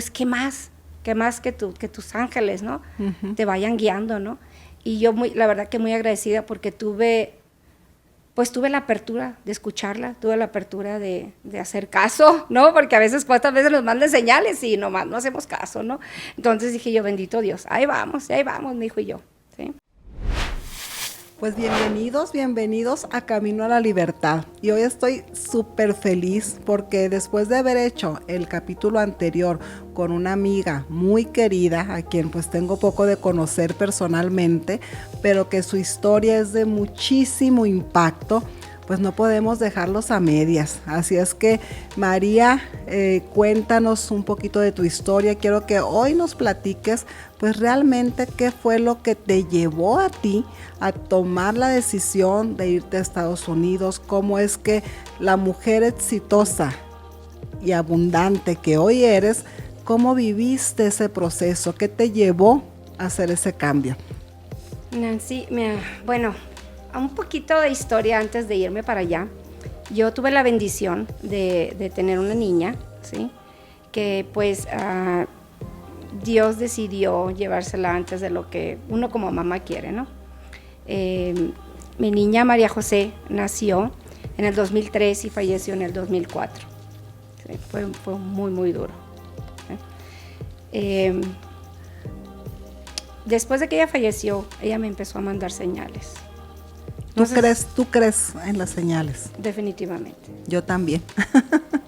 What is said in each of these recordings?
pues, ¿qué más? ¿Qué más que tus ángeles, ¿no? Uh-huh. Te vayan guiando, ¿no? Y yo, la verdad que muy agradecida porque tuve la apertura de escucharla, tuve la apertura de hacer caso, ¿no? Porque a veces, cuántas veces nos mandan señales y nomás no hacemos caso, ¿no? Entonces dije yo, bendito Dios, ahí vamos, mi hijo y yo, ¿sí? Pues bienvenidos a Camino a la Libertad. Y hoy estoy súper feliz porque después de haber hecho el capítulo anterior con una amiga muy querida, a quien pues tengo poco de conocer personalmente, pero que su historia es de muchísimo impacto, pues no podemos dejarlos a medias. Así es que, María, cuéntanos un poquito de tu historia. Quiero que hoy nos platiques, pues realmente qué fue lo que te llevó a ti a tomar la decisión de irte a Estados Unidos, cómo es que la mujer exitosa y abundante que hoy eres, cómo viviste ese proceso, qué te llevó a hacer ese cambio. Nancy, bueno, un poquito de historia antes de irme para allá. Yo tuve la bendición de tener una niña, ¿sí? Que pues Dios decidió llevársela antes de lo que uno como mamá quiere, ¿no? Mi niña María José nació en el 2003 y falleció en el 2004. ¿Sí? Fue muy, muy duro. ¿Sí? Después de que ella falleció, ella me empezó a mandar señales. Entonces, ¿Tú crees en las señales? Definitivamente. Yo también.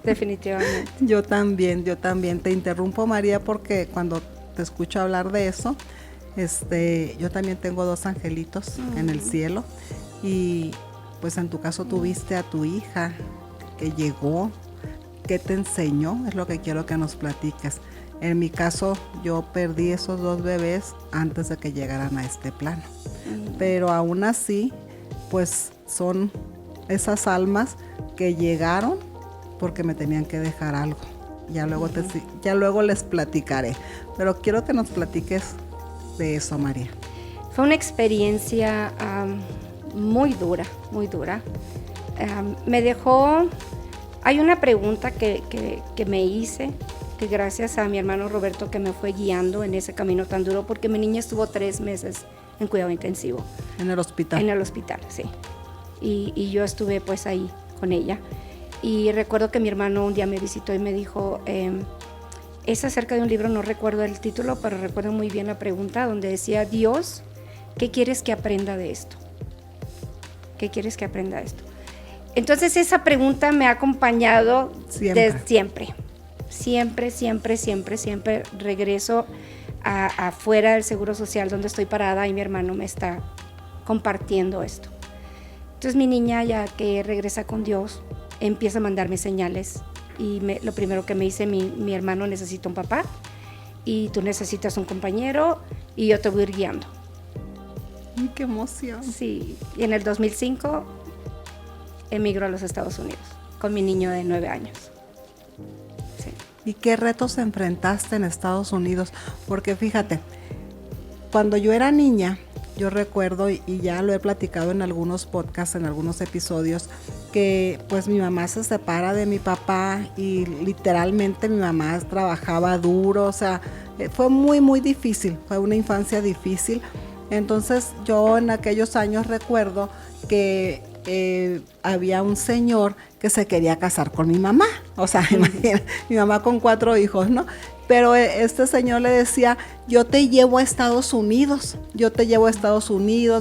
Definitivamente. Yo también. Te interrumpo, María, porque cuando te escucho hablar de eso, yo también tengo 2 angelitos en el cielo, y pues en tu caso tuviste a tu hija que llegó, que te enseñó, es lo que quiero que nos platiques. En mi caso, yo perdí esos 2 bebés antes de que llegaran a este plano, pero aún así, pues son esas almas que llegaron porque me tenían que dejar algo. Ya luego les platicaré, pero quiero que nos platiques de eso, María. Fue una experiencia muy dura, muy dura. Me dejó, hay una pregunta que me hice, que gracias a mi hermano Roberto que me fue guiando en ese camino tan duro, porque mi niña estuvo 3 meses en cuidado intensivo. En el hospital. En el hospital, sí. Y yo estuve pues ahí con ella. Y recuerdo que mi hermano un día me visitó y me dijo, es acerca de un libro, no recuerdo el título, pero recuerdo muy bien la pregunta donde decía, Dios, ¿qué quieres que aprenda de esto? ¿Qué quieres que aprenda de esto? Entonces esa pregunta me ha acompañado desde siempre. Siempre regreso afuera del Seguro Social donde estoy parada y mi hermano me está compartiendo esto. Entonces mi niña, ya que regresa con Dios, empieza a mandarme señales y lo primero que me dice, mi hermano necesita un papá y tú necesitas un compañero y yo te voy a ir guiando. ¡Ay, qué emoción! Sí, y en el 2005 emigro a los Estados Unidos con mi niño de 9 años. Sí. ¿Y qué retos enfrentaste en Estados Unidos? Porque fíjate, cuando yo era niña, yo recuerdo, y ya lo he platicado en algunos podcasts, en algunos episodios, que pues mi mamá se separa de mi papá y literalmente mi mamá trabajaba duro, o sea, fue muy, muy difícil, fue una infancia difícil. Entonces yo en aquellos años recuerdo que había un señor que se quería casar con mi mamá, o sea, imagina, mi mamá con 4 hijos, ¿no? Pero este señor le decía, yo te llevo a Estados Unidos,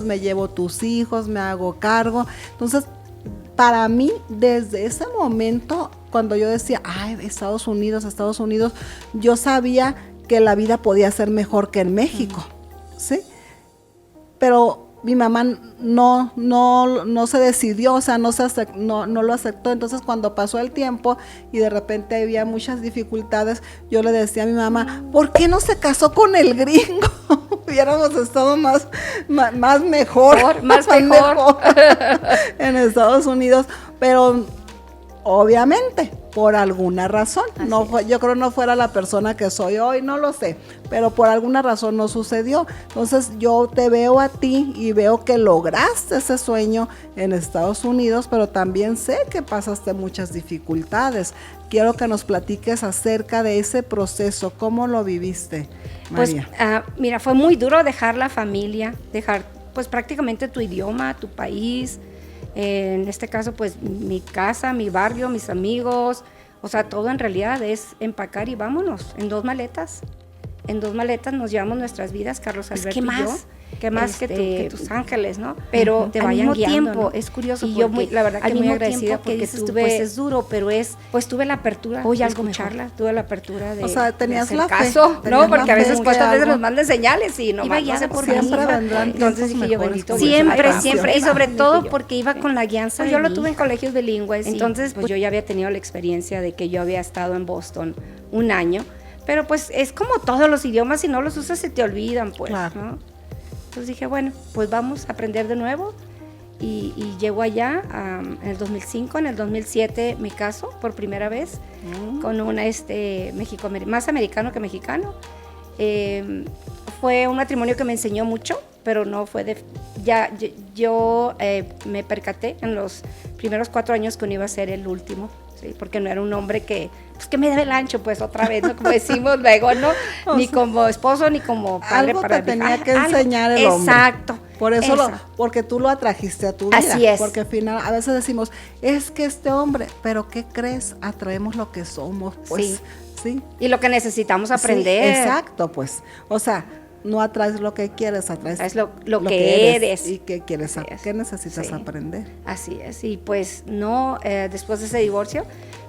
me llevo tus hijos, me hago cargo. Entonces, para mí, desde ese momento, cuando yo decía, ay, Estados Unidos, yo sabía que la vida podía ser mejor que en México, ¿sí? Pero mi mamá no se decidió, o sea, no lo aceptó. Entonces cuando pasó el tiempo y de repente había muchas dificultades, yo le decía a mi mamá, ¿por qué no se casó con el gringo? Hubiéramos estado más mejor en Estados Unidos. Pero obviamente por alguna razón. No fue, yo creo no fuera la persona que soy hoy, no lo sé, pero por alguna razón no sucedió. Entonces yo te veo a ti y veo que lograste ese sueño en Estados Unidos, pero también sé que pasaste muchas dificultades. Quiero que nos platiques acerca de ese proceso, ¿cómo lo viviste, María? Pues mira, fue muy duro dejar la familia, dejar pues prácticamente tu idioma, tu país, en este caso pues mi casa, mi barrio, mis amigos, o sea, todo en realidad es empacar y vámonos, en 2 maletas. En 2 maletas nos llevamos nuestras vidas, Carlos Alberto y yo. ¿Qué más que tus ángeles, no? Pero te vayan al mismo guiando, tiempo, ¿no? Es curioso y porque yo la verdad que muy agradecida porque dices tuve, pues es duro, pero pues tuve la apertura de escucharla, tuve la apertura de, o sea, tenías de hacer la caso, fe, ¿no? Porque a veces cuántas veces nos mandan señales y no sé por qué. Siempre vendrán. Entonces dije yo, bendito siempre, y sobre todo porque iba con la guianza. Yo lo tuve en colegios bilingües, entonces pues yo ya había tenido la experiencia de que yo había estado en Boston 1 año, pero pues es como todos los idiomas, si no los usas se te olvidan, pues, claro, ¿no? Entonces dije, bueno, pues vamos a aprender de nuevo y llego allá en el 2005, en el 2007 me caso por primera vez con un México, más americano que mexicano. Fue un matrimonio que me enseñó mucho, pero no fue de... Yo me percaté en los primeros 4 años que no iba a ser el último, ¿sí? Porque no era un hombre que me debe el ancho, pues otra vez, ¿no? Como decimos luego, ¿no? Ni como esposo, ni como padre algo para te tenía que enseñar el hombre. Exacto. Por eso porque tú lo atrajiste a tu vida. Así es. Porque al final, a veces decimos, es que este hombre, pero ¿qué crees? Atraemos lo que somos, pues. Sí. Y lo que necesitamos aprender. Sí, exacto, pues. O sea, no atraes lo que quieres, atraes lo que eres. Y qué quieres, qué necesitas aprender. Así es. Y pues no, después de ese divorcio,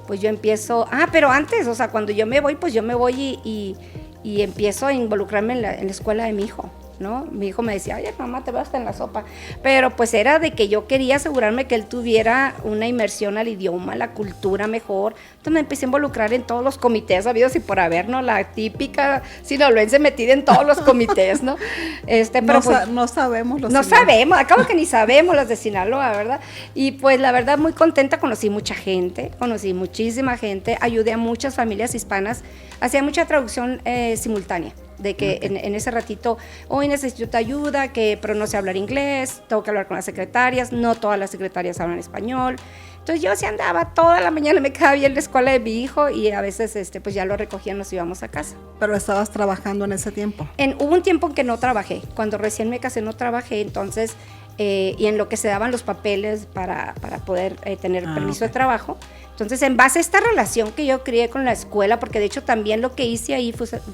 pues yo empiezo, pero antes, o sea, cuando yo me voy, pues yo me voy y empiezo a involucrarme en la escuela de mi hijo, ¿no? Mi hijo me decía, oye, mamá, te veo hasta en la sopa, pero pues era de que yo quería asegurarme que él tuviera una inmersión al idioma, a la cultura mejor. Entonces me empecé a involucrar en todos los comités habidos y por haber, ¿no? La típica sinaloense metida en todos los comités, ¿no? Pero pues, no sabemos los No sabemos, acabo que ni sabemos las de Sinaloa, ¿verdad? Y pues la verdad muy contenta, conocí muchísima gente, ayudé a muchas familias hispanas, hacía mucha traducción simultánea. De que en ese ratito, hoy necesito ayuda, pero no sé hablar inglés, tengo que hablar con las secretarias, no todas las secretarias hablan español. Entonces yo sí andaba toda la mañana, me quedaba bien en la escuela de mi hijo y a veces pues ya lo recogían, nos íbamos a casa. ¿Pero estabas trabajando en ese tiempo? Hubo un tiempo en que no trabajé, cuando recién me casé no trabajé, entonces, y en lo que se daban los papeles para poder tener permiso de trabajo. Entonces, en base a esta relación que yo creé con la escuela, porque de hecho también lo que hice ahí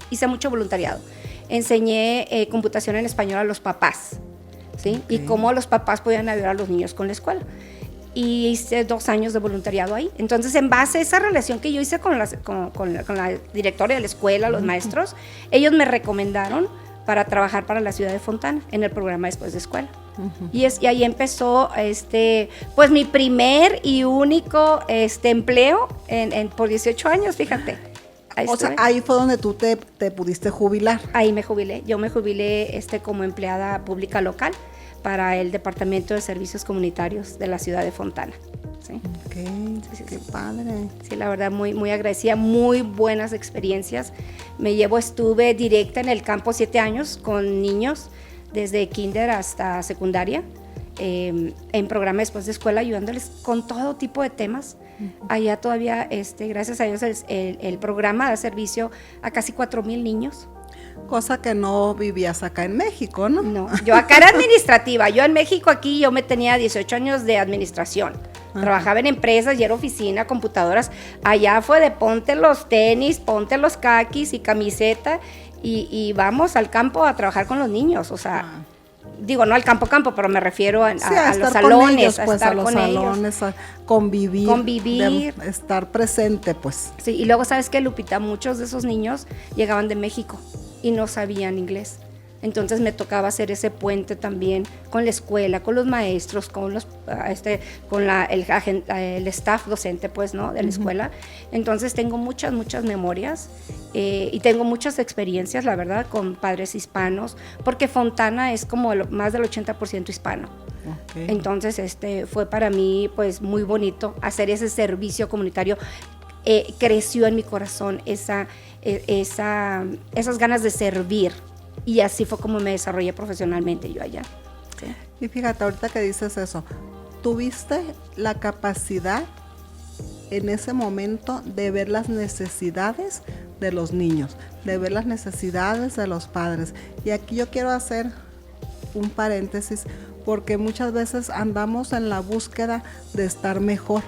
hice mucho voluntariado. Enseñé computación en español a los papás, ¿sí? Okay. Y cómo los papás podían ayudar a los niños con la escuela. Y hice 2 años de voluntariado ahí. Entonces, en base a esa relación que yo hice con la directora de la escuela, los maestros, ellos me recomendaron para trabajar para la ciudad de Fontana en el programa Después de Escuela. Y ahí empezó pues mi primer y único empleo por 18 años, fíjate. O sea, ahí fue donde tú te pudiste jubilar. Ahí me jubilé. Yo me jubilé como empleada pública local para el Departamento de Servicios Comunitarios de la ciudad de Fontana. ¿Sí? Okay, sí, qué padre. Sí, la verdad, muy, muy agradecida, muy buenas experiencias. Estuve directa en el campo 7 años con niños, desde kinder hasta secundaria, en programa Después de Escuela, ayudándoles con todo tipo de temas. Allá todavía, gracias a Dios, el programa da servicio a casi 4,000 niños. Cosa que no vivías acá en México, ¿no? No, yo acá era administrativa. Yo en México aquí yo me tenía 18 años de administración. Trabajaba en empresas y era oficina, computadoras. Allá fue de ponte los tenis, ponte los caquis y camiseta y vamos al campo a trabajar con los niños. O sea, digo, no al campo, pero me refiero a los salones, ellos, a pues, estar a los con salones, ellos. A convivir, estar presente, pues. Sí, y luego, ¿sabes qué, Lupita? Muchos de esos niños llegaban de México y no sabían inglés. Entonces me tocaba hacer ese puente también con la escuela, con los maestros, con el staff docente, pues, ¿no? De la escuela. Entonces tengo muchas memorias y tengo muchas experiencias, la verdad, con padres hispanos, porque Fontana es como más del 80% hispano. Okay. Entonces fue para mí, pues, muy bonito hacer ese servicio comunitario. creció en mi corazón esas ganas de servir. Y así fue como me desarrollé profesionalmente yo allá. ¿Sí? Y fíjate, ahorita que dices eso, tuviste la capacidad en ese momento de ver las necesidades de los niños, de ver las necesidades de los padres. Y aquí yo quiero hacer un paréntesis, porque muchas veces andamos en la búsqueda de estar mejor,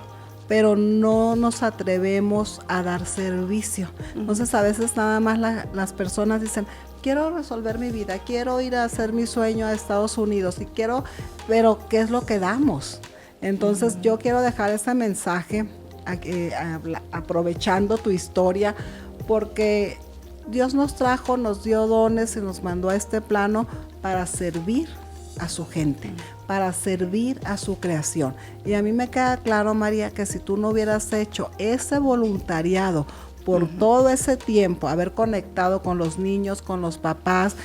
pero no nos atrevemos a dar servicio. Entonces a veces nada más las personas dicen, quiero resolver mi vida, quiero ir a hacer mi sueño a Estados Unidos, pero ¿qué es lo que damos? Entonces yo quiero dejar ese mensaje, aprovechando tu historia, porque Dios nos trajo, nos dio dones y nos mandó a este plano para servir a su gente, para servir a su creación. Y a mí me queda claro, María, que si tú no hubieras hecho ese voluntariado por todo ese tiempo, haber conectado con los niños, con los papás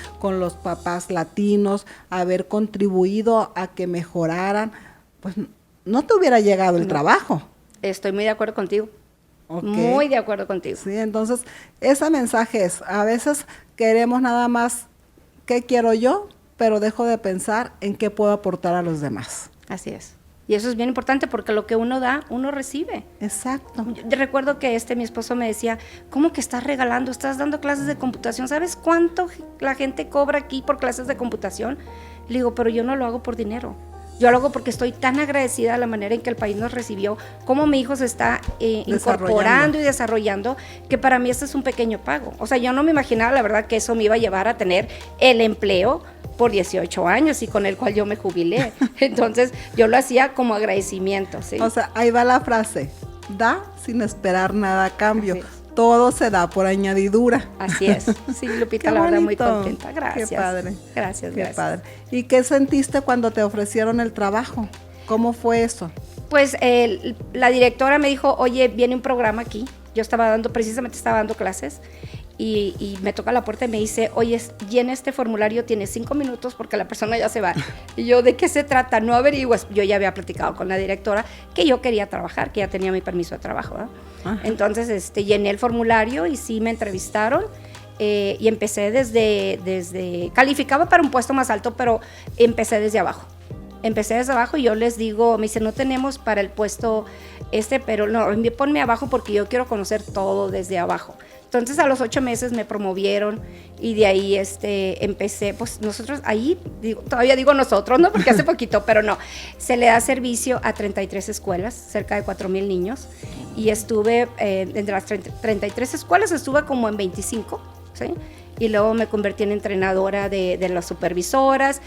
latinos, haber contribuido a que mejoraran, pues no te hubiera llegado el trabajo. Estoy muy de acuerdo contigo. Okay. Muy de acuerdo contigo. Sí, entonces ese mensaje es, a veces queremos nada más qué quiero yo, pero dejo de pensar en qué puedo aportar a los demás. Así es. Y eso es bien importante porque lo que uno da, uno recibe. Exacto. Yo recuerdo que mi esposo me decía, ¿cómo que estás regalando? Estás dando clases de computación. ¿Sabes cuánto la gente cobra aquí por clases de computación? Le digo, pero yo no lo hago por dinero. Yo lo hago porque estoy tan agradecida de la manera en que el país nos recibió, cómo mi hijo se está incorporando y desarrollando, que para mí este es un pequeño pago. O sea, yo no me imaginaba, la verdad, que eso me iba a llevar a tener el empleo por 18 años y con el cual yo me jubilé. Entonces, yo lo hacía como agradecimiento, ¿sí? O sea, ahí va la frase, da sin esperar nada a cambio. Todo se da por añadidura. Así es. Sí, Lupita, la verdad, muy contenta. Gracias. Qué padre. Gracias. Qué padre. ¿Y qué sentiste cuando te ofrecieron el trabajo? ¿Cómo fue eso? Pues la directora me dijo, oye, viene un programa aquí. Yo precisamente estaba dando clases y me toca la puerta y me dice, oye, llena este formulario, tienes 5 minutos porque la persona ya se va. Y yo, ¿de qué se trata? No averiguas. Yo ya había platicado con la directora que yo quería trabajar, que ya tenía mi permiso de trabajo, ¿no? Entonces llené el formulario y sí me entrevistaron. Y empecé calificaba para un puesto más alto, pero empecé desde abajo. Y yo les digo, me dice, no tenemos para el puesto pero no, ponme abajo porque yo quiero conocer todo desde abajo. Entonces a los 8 meses me promovieron y de ahí empecé, pues nosotros ahí, todavía digo nosotros, ¿no? Porque hace poquito, pero no, se le da servicio a 33 escuelas, cerca de 4,000 niños, y estuve, entre las 33 escuelas estuve como en 25, ¿sí? Y luego me convertí en entrenadora de las supervisoras.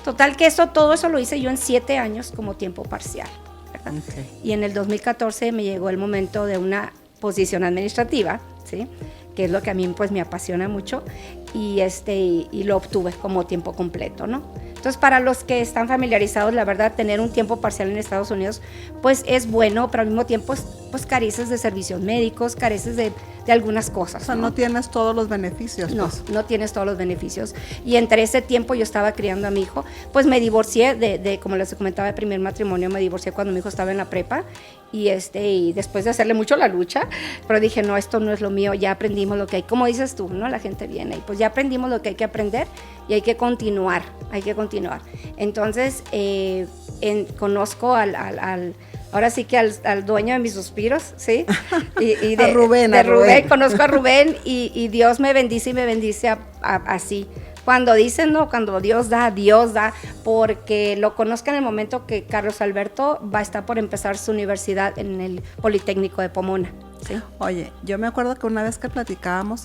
Total que todo eso lo hice yo en 7 años como tiempo parcial, ¿verdad? Okay. Y en el 2014 me llegó el momento de una posición administrativa, ¿sí? Que es lo que a mí pues me apasiona mucho, y lo obtuve como tiempo completo, ¿no? Entonces, para los que están familiarizados, la verdad, tener un tiempo parcial en Estados Unidos, pues es bueno, pero al mismo tiempo, pues careces de servicios médicos, careces de algunas cosas. O sea, no tienes todos los beneficios. No, pues. no tienes todos los beneficios. Y entre ese tiempo yo estaba criando a mi hijo, pues me divorcié como les comentaba, de primer matrimonio, me divorcié cuando mi hijo estaba en la prepa, y después de hacerle mucho la lucha, pero dije, no, esto no es lo mío, ya aprendimos lo que hay, como dices tú, ¿no? La gente viene y pues ya aprendimos lo que hay que aprender y hay que continuar. Entonces, conozco ahora sí que al dueño de mis suspiros, ¿sí? Y a Rubén. Conozco a Rubén y Dios me bendice y me bendice así. Cuando dicen, no, cuando Dios da, porque lo conozco en el momento que Carlos Alberto va a estar por empezar su universidad en el Politécnico de Pomona, ¿sí? Oye, yo me acuerdo que una vez que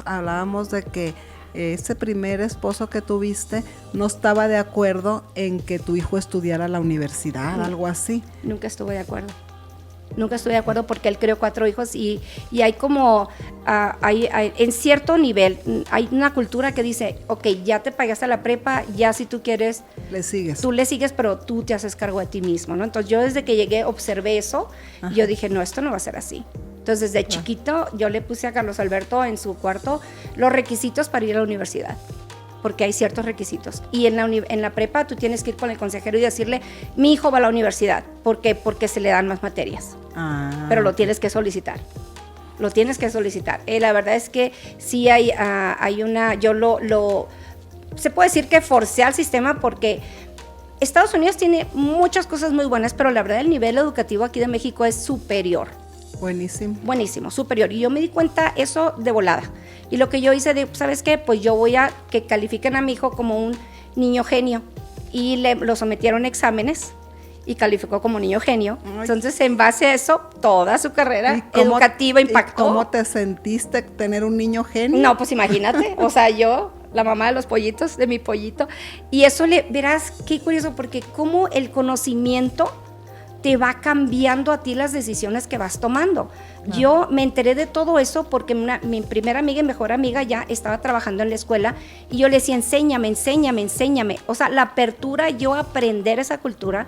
hablábamos de que ese primer esposo que tuviste no estaba de acuerdo en que tu hijo estudiara la universidad, algo así. Nunca estuve de acuerdo. Porque él creó 4 hijos y hay como, en cierto nivel, hay una cultura que dice, ok, ya te pagaste la prepa, ya si tú quieres, tú le sigues, pero tú te haces cargo de ti mismo, ¿no? Entonces yo desde que llegué observé eso. Ajá. Y yo dije, no, esto no va a ser así. Entonces desde chiquito yo le puse a Carlos Alberto en su cuarto los requisitos para ir a la universidad, porque hay ciertos requisitos. Y en la prepa tú tienes que ir con el consejero y decirle, mi hijo va a la universidad. ¿Por qué? Porque se le dan más materias. Pero lo tienes que solicitar. lo tienes que solicitar. La verdad es que sí hay una, se puede decir que forcé al sistema porque Estados Unidos tiene muchas cosas muy buenas, pero la verdad el nivel educativo aquí de México es superior. Buenísimo. Buenísimo, superior. Y yo me di cuenta eso de volada. Y lo que yo hice, ¿sabes qué? Pues yo voy a que califiquen a mi hijo como un niño genio. Y lo sometieron a exámenes y calificó como niño genio. Ay. Entonces, en base a eso, toda su carrera educativa impactó. ¿Y cómo te sentiste tener un niño genio? No, pues imagínate. O sea, yo, la mamá de los pollitos, de mi pollito. Y eso verás, qué curioso, porque cómo el conocimiento te va cambiando a ti las decisiones que vas tomando. No. Yo me enteré de todo eso porque mi primera amiga y mejor amiga ya estaba trabajando en la escuela y yo le decía, enséñame. O sea, la apertura, yo aprender esa cultura,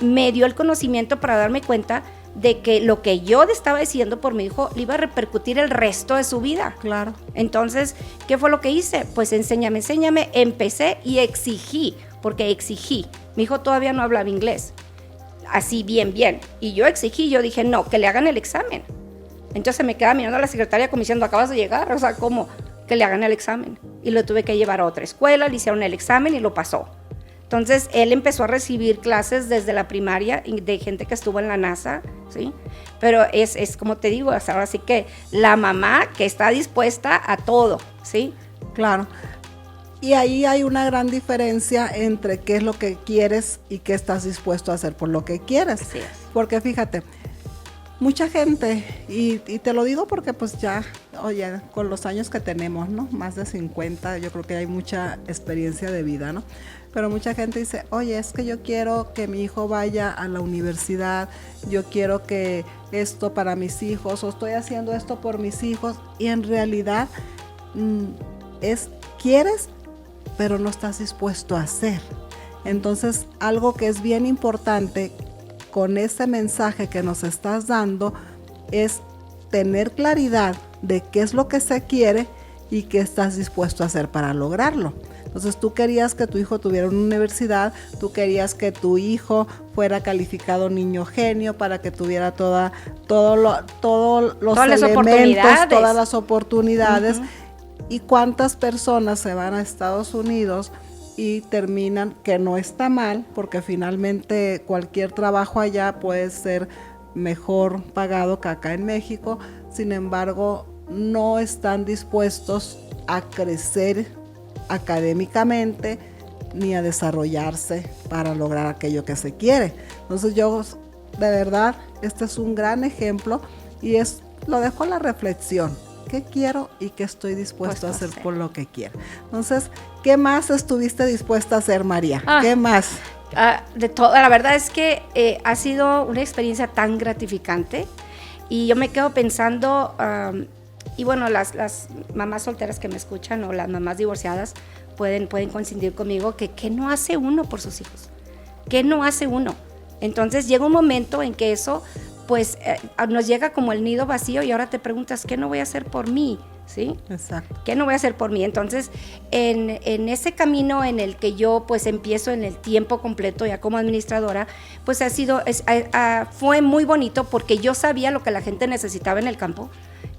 me dio el conocimiento para darme cuenta de que lo que yo estaba decidiendo por mi hijo le iba a repercutir el resto de su vida. Claro. Entonces, ¿qué fue lo que hice? Pues enséñame. Empecé y exigí. Mi hijo todavía no hablaba inglés. Así bien. Y yo exigí, yo dije, no, que le hagan el examen. Entonces me quedaba mirando a la secretaria como diciendo, acabas de llegar, o sea, ¿cómo? Que le hagan el examen. Y lo tuve que llevar a otra escuela, le hicieron el examen y lo pasó. Entonces él empezó a recibir clases desde la primaria de gente que estuvo en la NASA, ¿sí? Pero es como te digo, ahora sí que la mamá que está dispuesta a todo, ¿sí? Claro. Y ahí hay una gran diferencia entre qué es lo que quieres y qué estás dispuesto a hacer por lo que quieres. Así es. Porque fíjate, mucha gente, y te lo digo porque pues ya, oye, con los años que tenemos, ¿no? Más de 50, yo creo que hay mucha experiencia de vida, ¿no? Pero mucha gente dice, oye, es que yo quiero que mi hijo vaya a la universidad, yo quiero que esto para mis hijos, o estoy haciendo esto por mis hijos, y en realidad quieres, pero no estás dispuesto a hacer. Entonces, algo que es bien importante con ese mensaje que nos estás dando es tener claridad de qué es lo que se quiere y qué estás dispuesto a hacer para lograrlo. Entonces, tú querías que tu hijo tuviera una universidad, tú querías que tu hijo fuera calificado niño genio para que tuviera todos los elementos, todas las oportunidades. Uh-huh. ¿Y cuántas personas se van a Estados Unidos y terminan, que no está mal, porque finalmente cualquier trabajo allá puede ser mejor pagado que acá en México, sin embargo, no están dispuestos a crecer académicamente ni a desarrollarse para lograr aquello que se quiere? Entonces yo, de verdad, este es un gran ejemplo y lo dejo a la reflexión. ¿Qué quiero y qué estoy dispuesto a hacer por lo que quiero? Entonces, ¿qué más estuviste dispuesta a hacer, María? ¿Qué más? De todo, la verdad es que ha sido una experiencia tan gratificante y yo me quedo pensando, y bueno, las mamás solteras que me escuchan o las mamás divorciadas pueden coincidir conmigo que ¿qué no hace uno por sus hijos? ¿Qué no hace uno? Entonces llega un momento en que eso pues nos llega como el nido vacío y ahora te preguntas, ¿qué no voy a hacer por mí? ¿Sí? Exacto. ¿Qué no voy a hacer por mí? Entonces, en ese camino en el que yo pues empiezo en el tiempo completo ya como administradora, pues fue muy bonito porque yo sabía lo que la gente necesitaba en el campo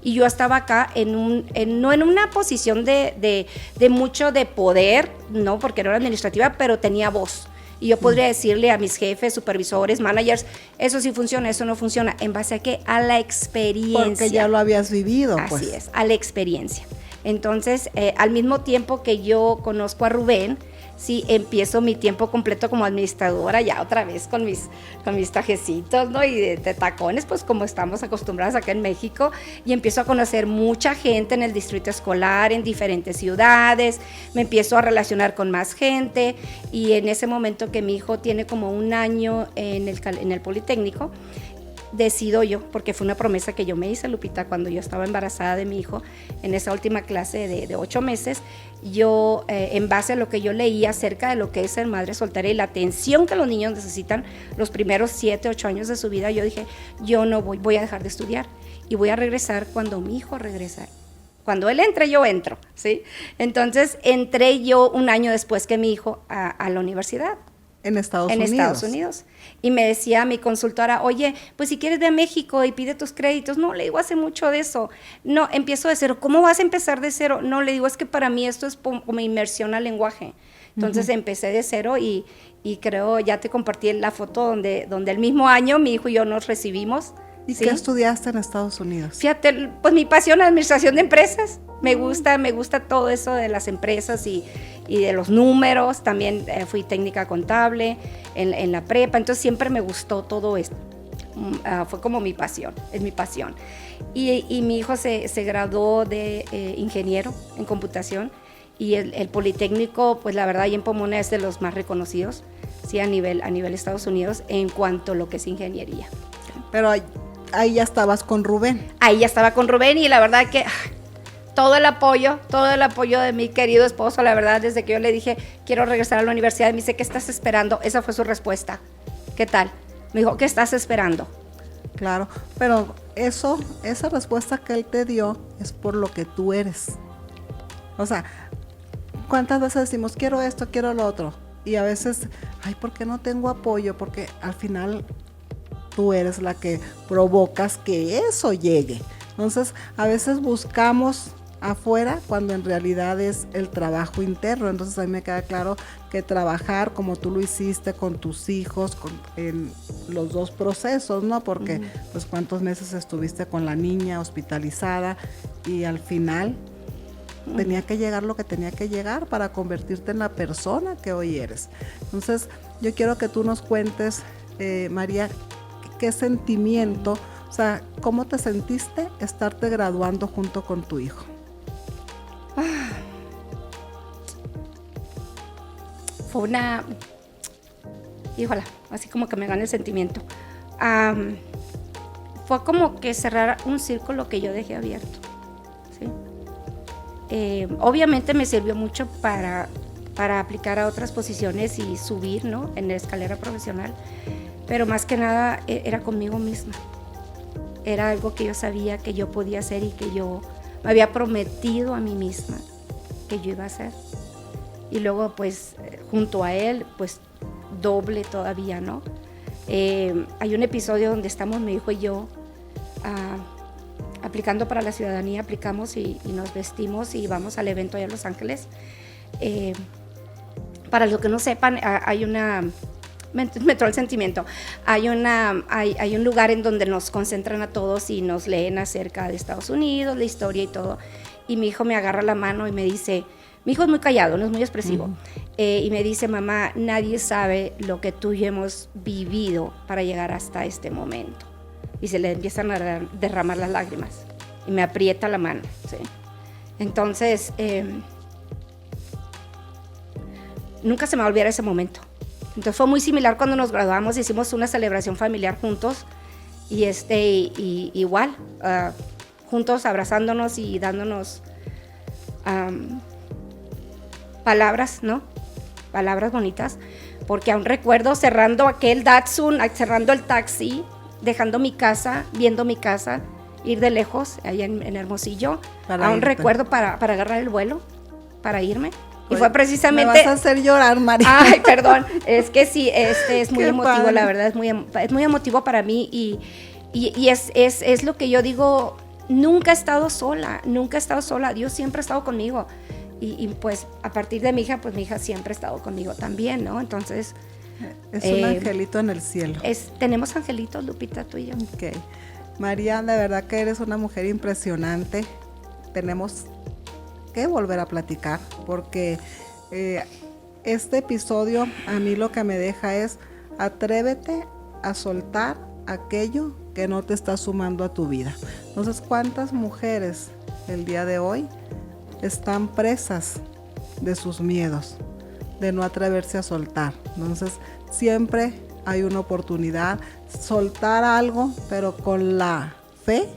y yo estaba acá no en una posición de mucho de poder, no, porque no era administrativa, pero tenía voz. Y yo podría decirle a mis jefes, supervisores, managers, eso sí funciona, eso no funciona. ¿En base a qué? A la experiencia. Porque ya lo habías vivido. Así es, a la experiencia. Entonces, al mismo tiempo que yo conozco a Rubén, sí, empiezo mi tiempo completo como administradora ya otra vez con mis trajecitos, ¿no? Y de tacones, pues como estamos acostumbrados acá en México, y empiezo a conocer mucha gente en el distrito escolar, en diferentes ciudades, me empiezo a relacionar con más gente, y en ese momento que mi hijo tiene como un año en el Politécnico, decido yo, porque fue una promesa que yo me hice, Lupita, cuando yo estaba embarazada de mi hijo, en esa última clase de 8 meses, yo, en base a lo que yo leía acerca de lo que es ser madre soltera y la atención que los niños necesitan los primeros 7, 8 años de su vida, yo dije, yo no voy a dejar de estudiar y voy a regresar cuando mi hijo regrese. Cuando él entre, yo entro, ¿sí? Entonces, entré yo un año después que mi hijo a la universidad. En Estados en Unidos. Estados Unidos. Y me decía mi consultora, oye, pues si quieres ve a México y pide tus créditos. No, le digo, hace mucho de eso. No, empiezo de cero. ¿Cómo vas a empezar de cero? No, le digo, es que para mí esto es como inmersión al lenguaje. Entonces empecé de cero y creo, ya te compartí la foto donde el mismo año mi hijo y yo nos recibimos. ¿Y ¿sí? qué estudiaste en Estados Unidos? Fíjate, pues mi pasión es administración de empresas. Me gusta todo eso de las empresas y de los números. También fui técnica contable en la prepa, entonces siempre me gustó todo esto. Fue como mi pasión, es mi pasión. Y mi hijo se graduó de ingeniero en computación y el Politécnico, pues la verdad, ahí en Pomona es de los más reconocidos, sí, a nivel Estados Unidos en cuanto a lo que es ingeniería. Pero ahí ya estabas con Rubén. Ahí ya estaba con Rubén y la verdad que todo el apoyo de mi querido esposo, la verdad, desde que yo le dije, quiero regresar a la universidad, me dice, ¿qué estás esperando? Esa fue su respuesta. ¿Qué tal? Me dijo, ¿qué estás esperando? Claro, pero esa respuesta que él te dio es por lo que tú eres. O sea, ¿cuántas veces decimos, quiero esto, quiero lo otro? Y a veces, ay, ¿por qué no tengo apoyo? Porque al final tú eres la que provocas que eso llegue. Entonces, a veces buscamos afuera cuando en realidad es el trabajo interno. Entonces, a mí me queda claro que trabajar como tú lo hiciste con tus hijos, en los dos procesos, ¿no? Porque, pues, ¿cuántos meses estuviste con la niña hospitalizada? Y al final tenía que llegar lo que tenía que llegar para convertirte en la persona que hoy eres. Entonces, yo quiero que tú nos cuentes, María, qué sentimiento, o sea, ¿cómo te sentiste estarte graduando junto con tu hijo? Fue una, híjola, así como que me gana el sentimiento. Fue como que cerrar un círculo que yo dejé abierto, ¿sí? Obviamente me sirvió mucho para aplicar a otras posiciones y subir, ¿no?, en la escalera profesional, pero más que nada era conmigo misma. Era algo que yo sabía que yo podía hacer y que yo me había prometido a mí misma que yo iba a hacer. Y luego, pues, junto a él, pues, doble todavía, ¿no? Hay un episodio donde estamos mi hijo y yo aplicando para la ciudadanía, aplicamos y nos vestimos y vamos al evento allá en Los Ángeles. Para los que no sepan, hay una... Me entró el sentimiento. Hay un lugar en donde nos concentran a todos y nos leen acerca de Estados Unidos, la historia y todo. Y mi hijo me agarra la mano y me dice, mi hijo es muy callado, no es muy expresivo, y me dice, mamá, nadie sabe lo que tú y yo hemos vivido para llegar hasta este momento. Y se le empiezan a derramar las lágrimas y me aprieta la mano, ¿sí? Entonces, nunca se me va a olvidar ese momento. Entonces fue muy similar cuando nos graduamos, hicimos una celebración familiar juntos y igual, juntos abrazándonos y dándonos palabras, ¿no? Palabras bonitas, porque aún recuerdo cerrando aquel Datsun, cerrando el taxi, dejando mi casa, viendo mi casa, ir de lejos, allá en Hermosillo, aún recuerdo para agarrar el vuelo, para irme. Y fue precisamente... Me vas a hacer llorar, María. Ay, perdón, es que sí, es muy emotivo, padre. la verdad, es muy emotivo para mí y es lo que yo digo, nunca he estado sola, Dios siempre ha estado conmigo y pues a partir de mi hija, pues mi hija siempre ha estado conmigo también, ¿no? Entonces... Es un angelito en el cielo. Tenemos angelitos, Lupita, tú y yo. Ok. María, de verdad que eres una mujer impresionante. Tenemos que volver a platicar porque este episodio a mí lo que me deja es atrévete a soltar aquello que no te está sumando a tu vida. Entonces, ¿cuántas mujeres el día de hoy están presas de sus miedos, de no atreverse a soltar? Entonces, siempre hay una oportunidad, soltar algo, pero con la fe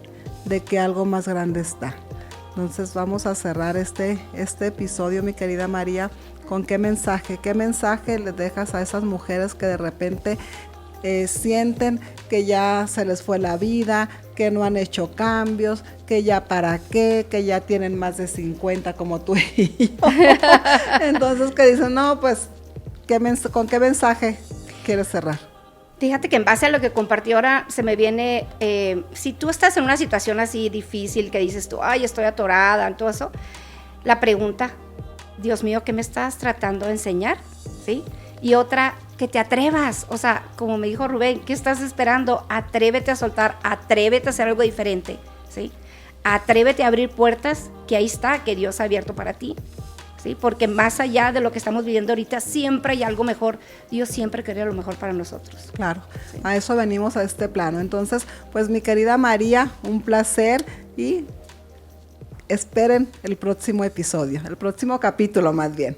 de que algo más grande está. Entonces vamos a cerrar este episodio, mi querida María, con qué mensaje les dejas a esas mujeres que de repente sienten que ya se les fue la vida, que no han hecho cambios, que ya para qué, que ya tienen más de 50 como tú y yo. Entonces que dicen, no, pues ¿con qué mensaje quieres cerrar? Fíjate que en base a lo que compartí ahora se me viene, si tú estás en una situación así difícil que dices tú, ay, estoy atorada, en todo eso, la pregunta, Dios mío, ¿qué me estás tratando de enseñar? ¿Sí? Y otra, que te atrevas, o sea, como me dijo Rubén, ¿qué estás esperando? Atrévete a soltar, atrévete a hacer algo diferente, ¿sí? Atrévete a abrir puertas que ahí está, que Dios ha abierto para ti, ¿sí? Porque más allá de lo que estamos viviendo ahorita, siempre hay algo mejor. Dios siempre quería lo mejor para nosotros. Claro, Sí. a eso venimos a este plano. Entonces, pues mi querida María, un placer y esperen el próximo episodio, el próximo capítulo más bien.